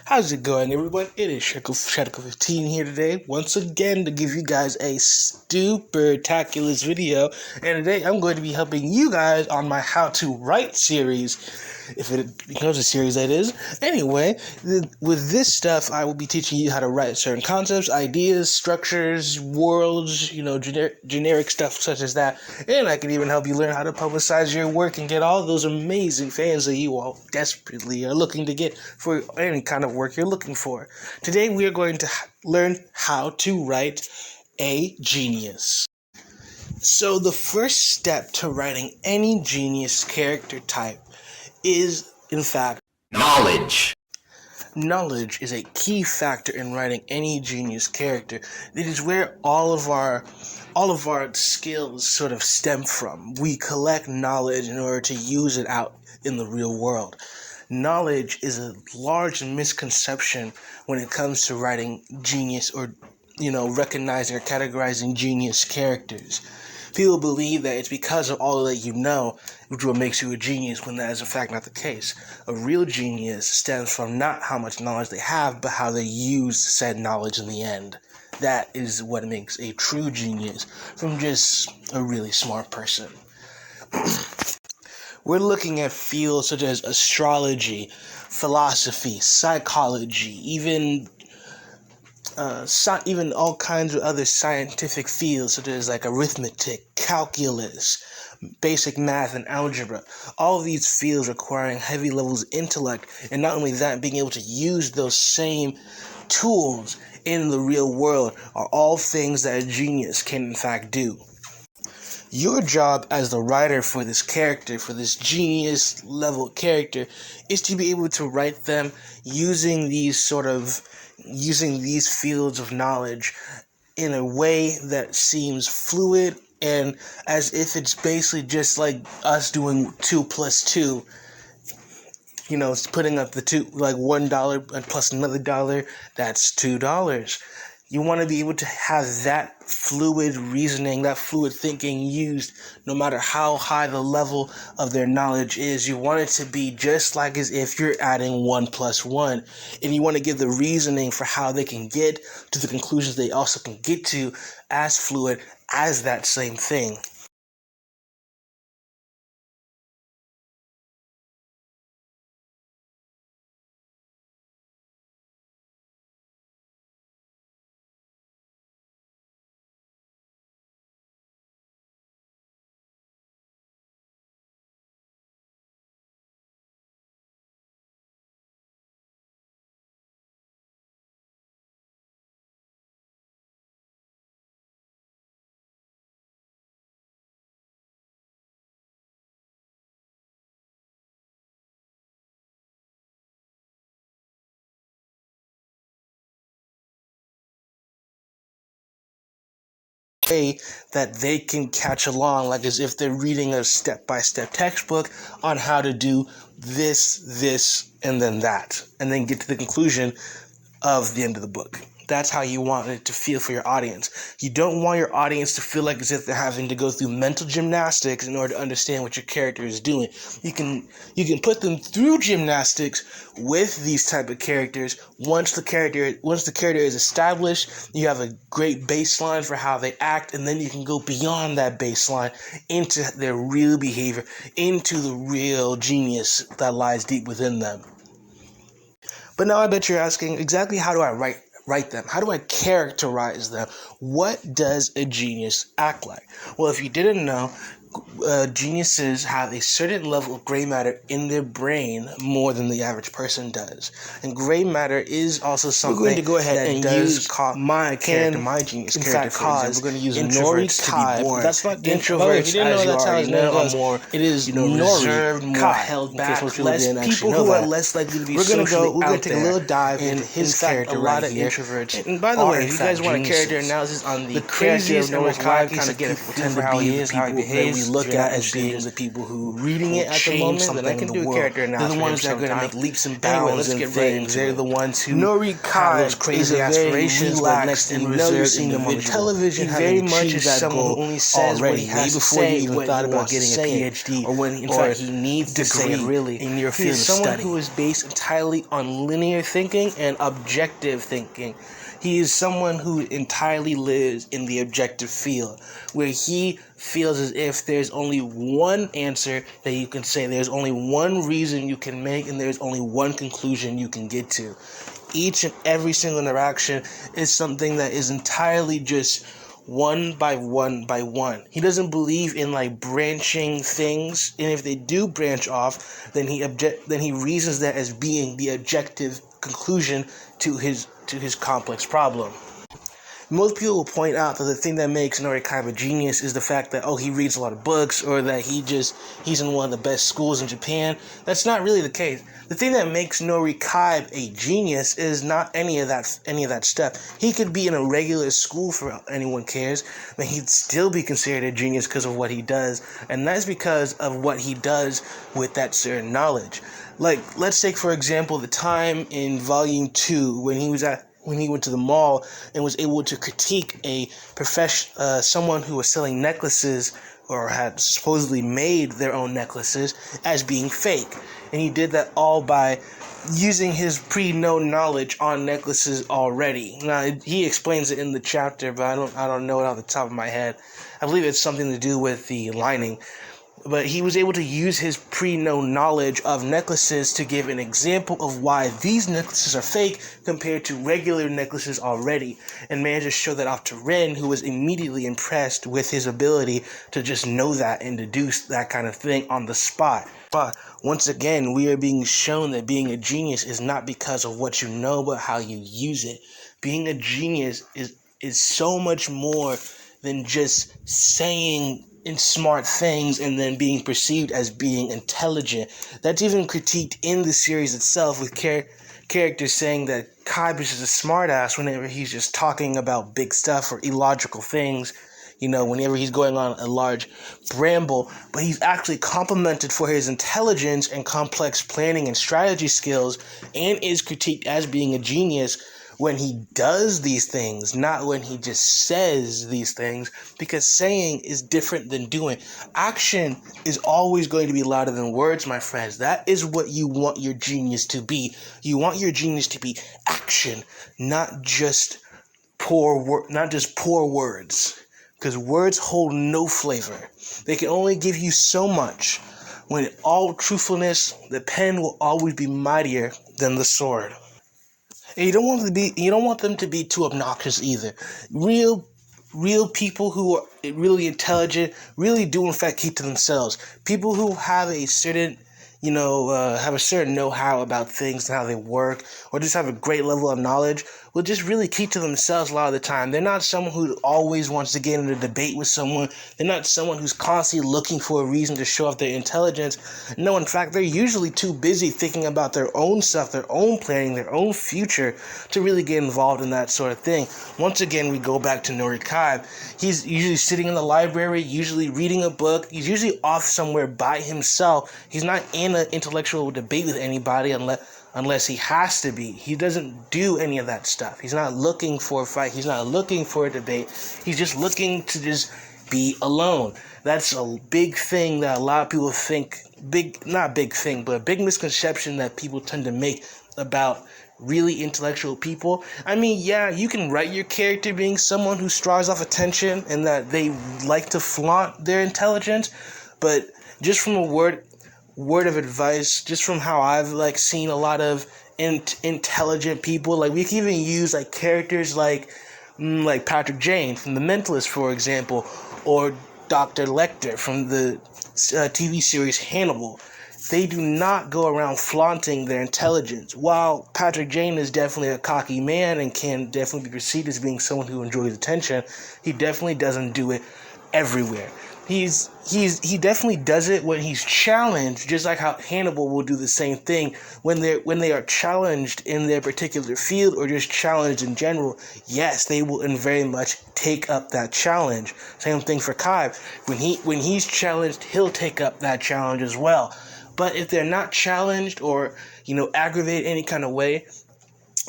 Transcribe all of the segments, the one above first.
How's it going, everyone? It is Shadko15 here today, once again to give you guys a stupid-taculous video. And today I'm going to be helping you guys on my How to Write series, if it becomes a series, that is. Anyway, with this stuff, I will be teaching you how to write certain concepts, ideas, structures, worlds, generic stuff such as that. And I can even help you learn how to publicize your work and get all those amazing fans that you all desperately are looking to get for any kind of work you're looking for. Today we are going to learn how to write a genius. So the first step to writing any genius character type is, in fact, knowledge. Knowledge is a key factor in writing any genius character. It is where all of our skills sort of stem from. We collect knowledge in order to use it out in the real world. Knowledge is a large misconception when it comes to writing genius or, recognizing or categorizing genius characters. People believe that it's because of all that you know which what makes you a genius, when that is in fact not the case. A real genius stems from not how much knowledge they have, but how they use said knowledge in the end. That is what makes a true genius from just a really smart person. We're looking at fields such as astrology, philosophy, psychology, even all kinds of other scientific fields such as like arithmetic, calculus, basic math, and algebra. All of these fields requiring heavy levels of intellect, and not only that, being able to use those same tools in the real world are all things that a genius can in fact do. Your job as the writer for this character, for this genius level character, is to be able to write them using these fields of knowledge in a way that seems fluid and as if it's basically just like us doing 2 plus 2. Putting up the two, like $1 and plus another dollar, that's $2. You want to be able to have that fluid reasoning, that fluid thinking used no matter how high the level of their knowledge is. You want it to be just like as if you're adding 1 plus 1. And you want to give the reasoning for how they can get to the conclusions they also can get to as fluid as that same thing. Way that they can catch along, like as if they're reading a step-by-step textbook on how to do this, and then that, and then get to the conclusion of the end of the book. That's how you want it to feel for your audience. You don't want your audience to feel like as if they're having to go through mental gymnastics in order to understand what your character is doing. You can put them through gymnastics with these type of characters. Once the character is established, you have a great baseline for how they act, and then you can go beyond that baseline into their real behavior, into the real genius that lies deep within them. But now I bet you're asking, exactly how do I write them? How do I characterize them? What does a genius act like? Well, if you didn't know, geniuses have a certain level of gray matter in their brain more than the average person does. And gray matter is also something we're going to go ahead that and does use my genius in character, fact, for example. We're going to use introverts to be born. That's not introverts, if you didn't know, that's how his name goes. more, It is reserved, more Kai. held back, less People people who who are are less likely to be We're going socially to take a little dive in into his in fact, character a lot right of here. introverts. And by the are, way, in if you fact, guys want a character geniuses. analysis on the craziest and most why wacky kind of get get a pretend for to how be he the is, how he people behaves, look at as being the people who reading it at the moment, then I can do a character analysis. They're the ones that are going to make leaps and bounds and things. They're the ones who have those crazy aspirations, but next and reserved seeing them on the television, very much is someone who only says what he has to say, before you even thought about getting a PhD, or when in fact he needs to say it really in your field of study. He is someone who is based entirely on linear thinking and objective thinking. He is someone who entirely lives in the objective field, where he feels as if there's only one answer that you can say, there's only one reason you can make, and there's only one conclusion you can get to. Each and every single interaction is something that is entirely just one by one by one. He doesn't believe in like branching things, and if they do branch off, then he reasons that as being the objective conclusion to his complex problem. Most people will point out that the thing that makes Nori Kaiba a genius is the fact that, he reads a lot of books, or that he's in one of the best schools in Japan. That's not really the case. The thing that makes Nori Kaiba a genius is not any of that stuff. He could be in a regular school for anyone cares, but he'd still be considered a genius because of what he does, and that's because of what he does with that certain knowledge. Like, let's take, for example, the time in Volume 2 when he went to the mall and was able to critique someone who was selling necklaces, or had supposedly made their own necklaces, as being fake. And he did that all by using his pre-known knowledge on necklaces already. Now, he explains it in the chapter, but I don't know it off the top of my head. I believe it's something to do with the lining. But he was able to use his pre-known knowledge of necklaces to give an example of why these necklaces are fake compared to regular necklaces already, and managed to show that off to Ren, who was immediately impressed with his ability to just know that and deduce that kind of thing on the spot. But once again, we are being shown that being a genius is not because of what you know, but how you use it. Being a genius is so much more than just saying smart things and then being perceived as being intelligent. That's even critiqued in the series itself, with characters saying that Kaiba is a smartass whenever he's just talking about big stuff or illogical things, whenever he's going on a large bramble, but he's actually complimented for his intelligence and complex planning and strategy skills, and is critiqued as being a genius when he does these things, not when he just says these things, because saying is different than doing. Action is always going to be louder than words, my friends. That is what you want your genius to be. You want your genius to be action, not just poor words, because words hold no flavor. They can only give you so much. When in all truthfulness, the pen will always be mightier than the sword. And you don't want them to be too obnoxious either. Real people who are really intelligent really do in fact keep to themselves. People who have a certain know-how about things and how they work, or just have a great level of knowledge, will just really keep to themselves a lot of the time. They're not someone who always wants to get into a debate with someone. They're not someone who's constantly looking for a reason to show off their intelligence. No, in fact, they're usually too busy thinking about their own stuff, their own planning, their own future, to really get involved in that sort of thing. Once again, we go back to Nori Kaiba. He's usually sitting in the library, usually reading a book. He's usually off somewhere by himself. He's not in an intellectual debate with anybody unless he has to be. He doesn't do any of that stuff. He's not looking for a fight. He's not looking for a debate. He's just looking to just be alone. That's a big thing that a lot of people think, not a big thing, but a big misconception that people tend to make about really intellectual people. I mean, yeah, you can write your character being someone who strives off attention and that they like to flaunt their intelligence, but just from a word of advice, just from how I've seen a lot of intelligent people, we can even use characters like Patrick Jane from The Mentalist, for example, or Dr. Lecter from the TV series Hannibal. They do not go around flaunting their intelligence. While Patrick Jane is definitely a cocky man and can definitely be perceived as being someone who enjoys attention, he definitely doesn't do it everywhere. He definitely does it when he's challenged, just like how Hannibal will do the same thing when they are challenged in their particular field or just challenged in general. Yes, they will and very much take up that challenge. Same thing for Kai. When he's challenged, he'll take up that challenge as well. But if they're not challenged or aggravate any kind of way,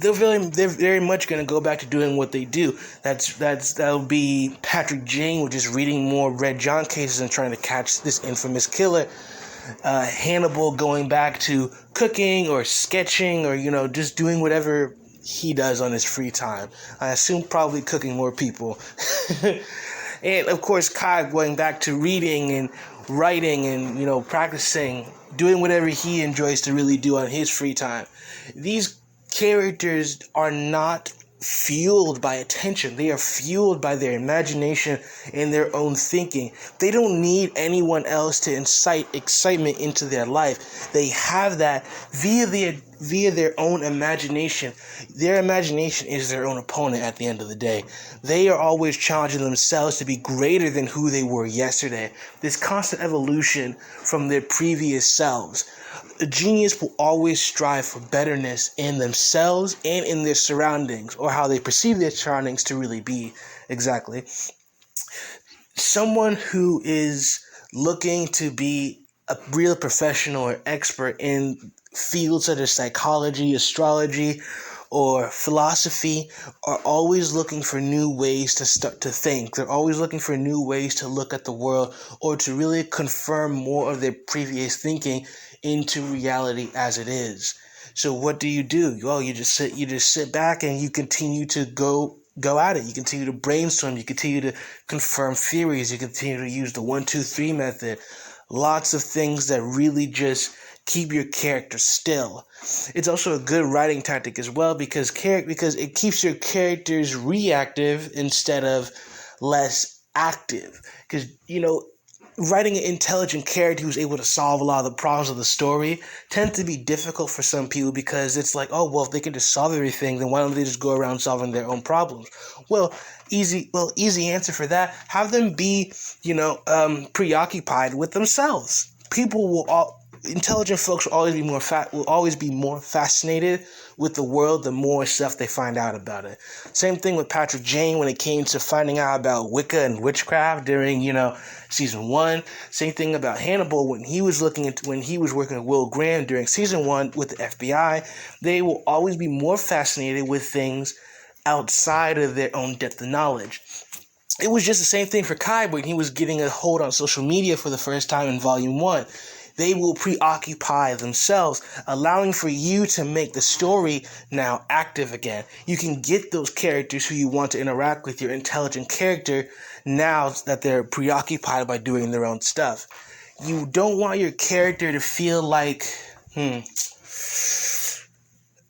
they're very much going to go back to doing what they do. That'll be Patrick Jane, which is reading more Red John cases and trying to catch this infamous killer. Hannibal going back to cooking or sketching or just doing whatever he does on his free time. I assume probably cooking more people. And of course Kai going back to reading and writing and practicing, doing whatever he enjoys to really do on his free time. These characters are not fueled by attention. They are fueled by their imagination and their own thinking. They don't need anyone else to incite excitement into their life. They have that via their own imagination. Their imagination is their own opponent at the end of the day. They are always challenging themselves to be greater than who they were yesterday. This constant evolution from their previous selves. A genius will always strive for betterness in themselves and in their surroundings, or how they perceive their surroundings to really be. Exactly. Someone who is looking to be a real professional or expert in fields such as psychology, astrology, or philosophy are always looking for new ways to start to think. They're always looking for new ways to look at the world or to really confirm more of their previous thinking into reality as it is. So what do? Well, you just sit back and you continue to go at it. You continue to brainstorm. You continue to confirm theories. You continue to use the 1, 2, 3 method. Lots of things that really just keep your character still. It's also a good writing tactic as well because it keeps your characters reactive instead of less active. Because writing an intelligent character who's able to solve a lot of the problems of the story tends to be difficult for some people because it's like, oh, well, if they can just solve everything, then why don't they just go around solving their own problems? Easy answer for that. Have them be, preoccupied with themselves. Intelligent folks will always be more fascinated with the world the more stuff they find out about it. Same thing with Patrick Jane when it came to finding out about Wicca and witchcraft during, season 1. Same thing about Hannibal when he was working with Will Graham during season 1 with the FBI. They will always be more fascinated with things outside of their own depth of knowledge. It was just the same thing for Kai when he was getting a hold on social media for the first time in volume 1. They will preoccupy themselves, allowing for you to make the story now active again. You can get those characters who you want to interact with, your intelligent character, now that they're preoccupied by doing their own stuff. You don't want your character to feel like,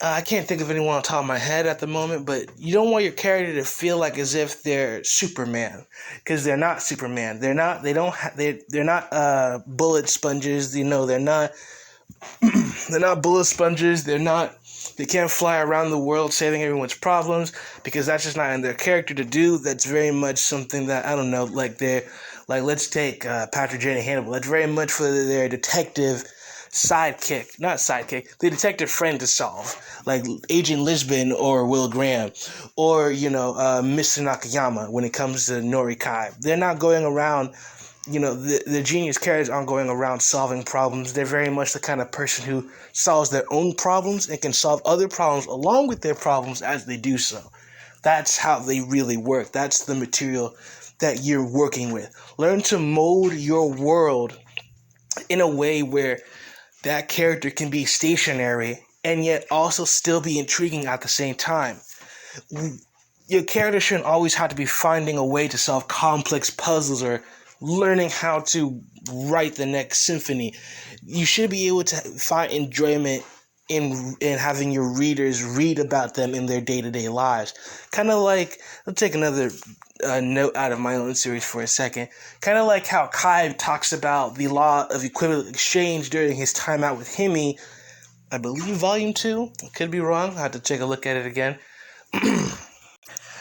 I can't think of anyone on top of my head at the moment, but you don't want your character to feel like as if they're Superman, because they're not Superman. They're not bullet sponges. They're not bullet sponges. They can't fly around the world saving everyone's problems, because that's just not in their character to do. That's very much something that, I don't know, let's take Patrick Jane and Hannibal. That's very much for their detective the detective friend to solve, like Agent Lisbon or Will Graham, or Mr. Nakayama when it comes to Nori Kai. They're not going around, the genius characters aren't going around solving problems. They're very much the kind of person who solves their own problems and can solve other problems along with their problems as they do so. That's how they really work. That's the material that you're working with. Learn to mold your world in a way where that character can be stationary and yet also still be intriguing at the same time. Your character shouldn't always have to be finding a way to solve complex puzzles or learning how to write the next symphony. You should be able to find enjoyment in having your readers read about them in their day-to-day lives. Kind of like, let's take another note out of my own series for a second. Kind of like how Kai talks about the law of equivalent exchange during his time out with Himi, I believe volume 2. I could be wrong. I have to take a look at it again.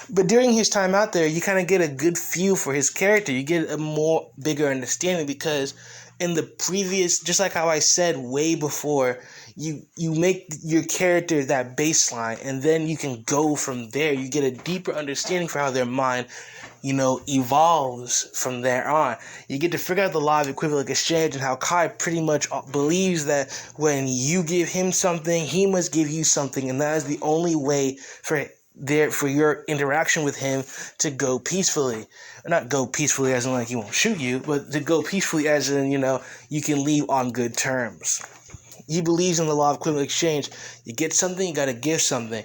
But during his time out there, you kind of get a good feel for his character. You get a more bigger understanding because in the previous, just like how I said way before, you make your character that baseline, and then you can go from there. You get a deeper understanding for how their mind, evolves from there on. You get to figure out the law of equivalent exchange and how Kai pretty much believes that when you give him something, he must give you something, and that is the only way for your interaction with him to go peacefully. Not go peacefully as in like he won't shoot you, but to go peacefully as in, you can leave on good terms. He believes in the law of equivalent exchange. You get something, you gotta give something.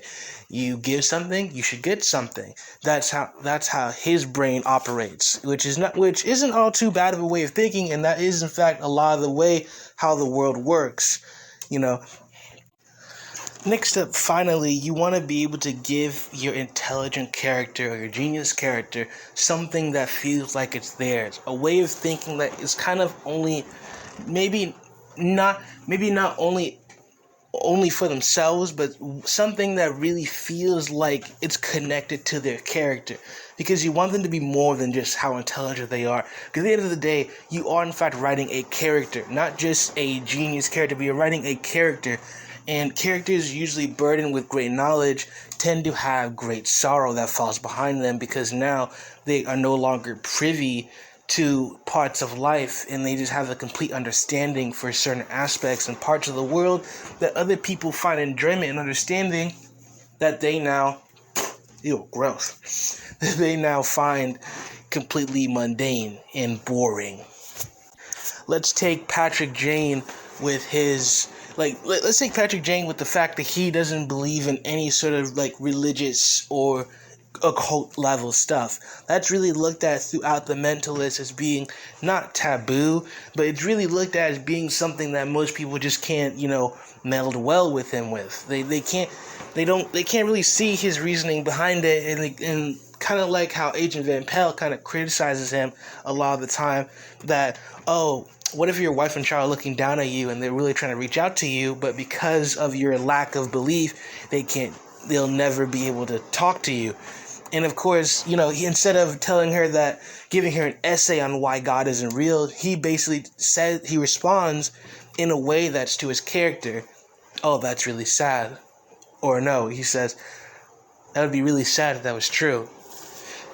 You give something, you should get something. That's how his brain operates, which isn't all too bad of a way of thinking, and that is in fact a lot of the way how the world works. Next up, finally, you want to be able to give your intelligent character or your genius character something that feels like it's theirs. A way of thinking that is kind of maybe not only for themselves, but something that really feels like it's connected to their character. Because you want them to be more than just how intelligent they are. Because at the end of the day, you are in fact writing a character, not just a genius character, but you're writing a character. And characters usually burdened with great knowledge tend to have great sorrow that falls behind them because now they are no longer privy to parts of life and they just have a complete understanding for certain aspects and parts of the world that other people find enjoyment and understanding that they now, gross, they now find completely mundane and boring. Let's take Patrick Jane with his... let's take Patrick Jane with the fact that he doesn't believe in any sort of, religious or occult level stuff. That's really looked at throughout the Mentalist as being not taboo, but it's really looked at as being something that most people just can't, meld well with him with. They can't really see his reasoning behind it, and kind of like how Agent Van Pelt kind of criticizes him a lot of the time that, what if your wife and child are looking down at you and they're really trying to reach out to you, but because of your lack of belief, they'll never be able to talk to you. And of course, instead of telling her that, giving her an essay on why God isn't real, he basically he responds in a way that's to his character. Oh, that's really sad. Or no, he says, that would be really sad if that was true.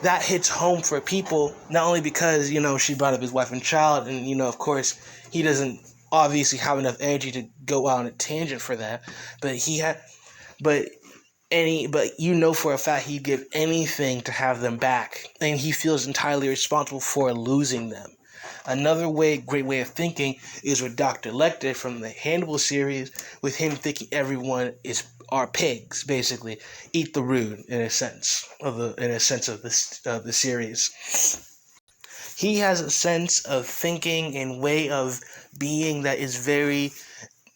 That hits home for people, not only because, she brought up his wife and child, and, of course, he doesn't obviously have enough energy to go out on a tangent for that, but for a fact he'd give anything to have them back, and he feels entirely responsible for losing them. Another great way of thinking is with Dr. Lecter from the Hannibal series, with him thinking everyone are pigs, basically. Eat the rude, in a sense of the series. He has a sense of thinking and way of being that is very,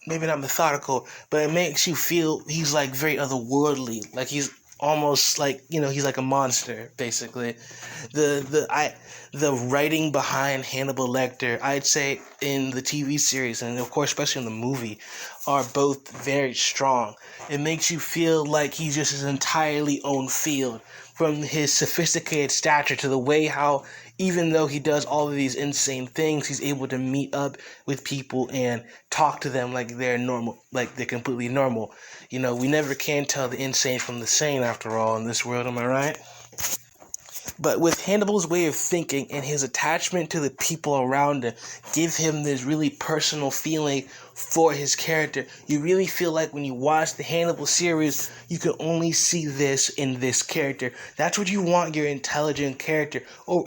maybe not methodical, but it makes you feel he's very otherworldly, like he's almost he's like a monster, basically. The writing behind Hannibal Lecter, I'd say, in the TV series and of course especially in the movie, are both very strong. It makes you feel like he's just his entirely own field, from his sophisticated stature to the way how, even though he does all of these insane things, he's able to meet up with people and talk to them like they're normal, like they're completely normal. We never can tell the insane from the sane, after all, in this world, am I right? But with Hannibal's way of thinking and his attachment to the people around him, give him this really personal feeling for his character. You really feel like when you watch the Hannibal series, you can only see this in this character. That's what you want your intelligent character, or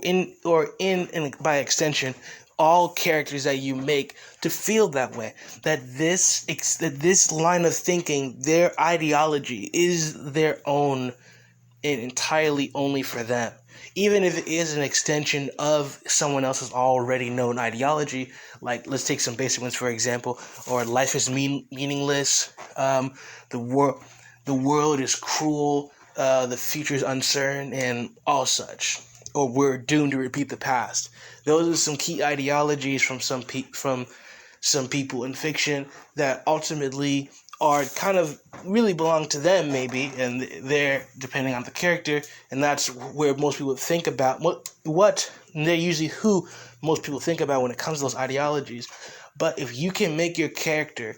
by extension, all characters that you make to feel that way. That this line of thinking, their ideology, is their own and entirely only for them. Even if it is an extension of someone else's already known ideology, like let's take some basic ones, for example, or life is meaningless, the world is cruel, the future is uncertain, and all such, or we're doomed to repeat the past. Those are some key ideologies from some people in fiction that ultimately are kind of really belong to them maybe, and they're depending on the character, and that's where most people think about what they're usually who most people think about when it comes to those ideologies. But if you can make your character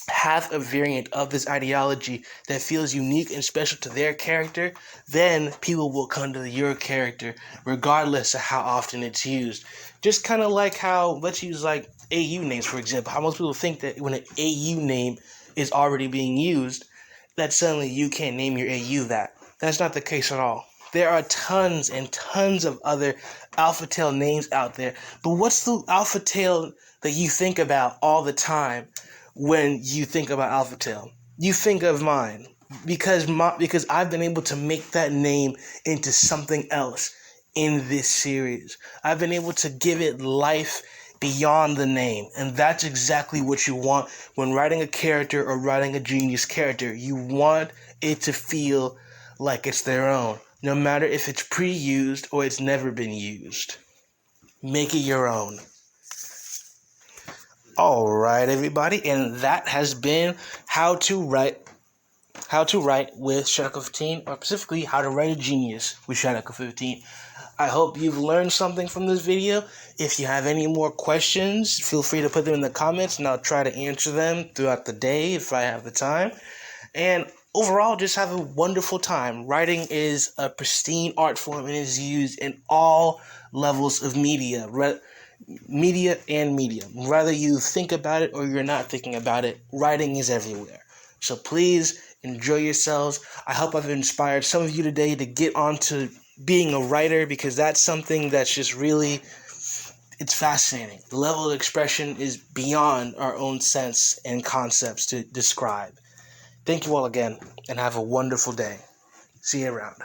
have a variant of this ideology that feels unique and special to their character, then people will come to your character regardless of how often it's used. Just kind of like how, let's use like AU names for example, how most people think that when an AU name is already being used, that suddenly you can't name your AU that. That's not the case at all. There are tons and tons of other Alpha Tail names out there, but what's the Alpha Tail that you think about all the time when you think about Alpha Tail? You think of mine because I've been able to make that name into something else in this series. I've been able to give it life beyond the name, and that's exactly what you want when writing a character or writing a genius character. You want it to feel like it's their own, no matter if it's pre-used or it's never been used. Make it your own. All right, everybody, and that has been how to write with Shadow 15, or specifically how to write a genius with Shadow 15. I hope you've learned something from this video. If you have any more questions, feel free to put them in the comments, and I'll try to answer them throughout the day if I have the time. And overall, just have a wonderful time. Writing is a pristine art form and is used in all levels of media and medium. Whether you think about it or you're not thinking about it, writing is everywhere. So please enjoy yourselves. I hope I've inspired some of you today to get onto being a writer, because that's something that's just really, it's fascinating. The level of expression is beyond our own sense and concepts to describe. Thank you all again, and have a wonderful day. See you around.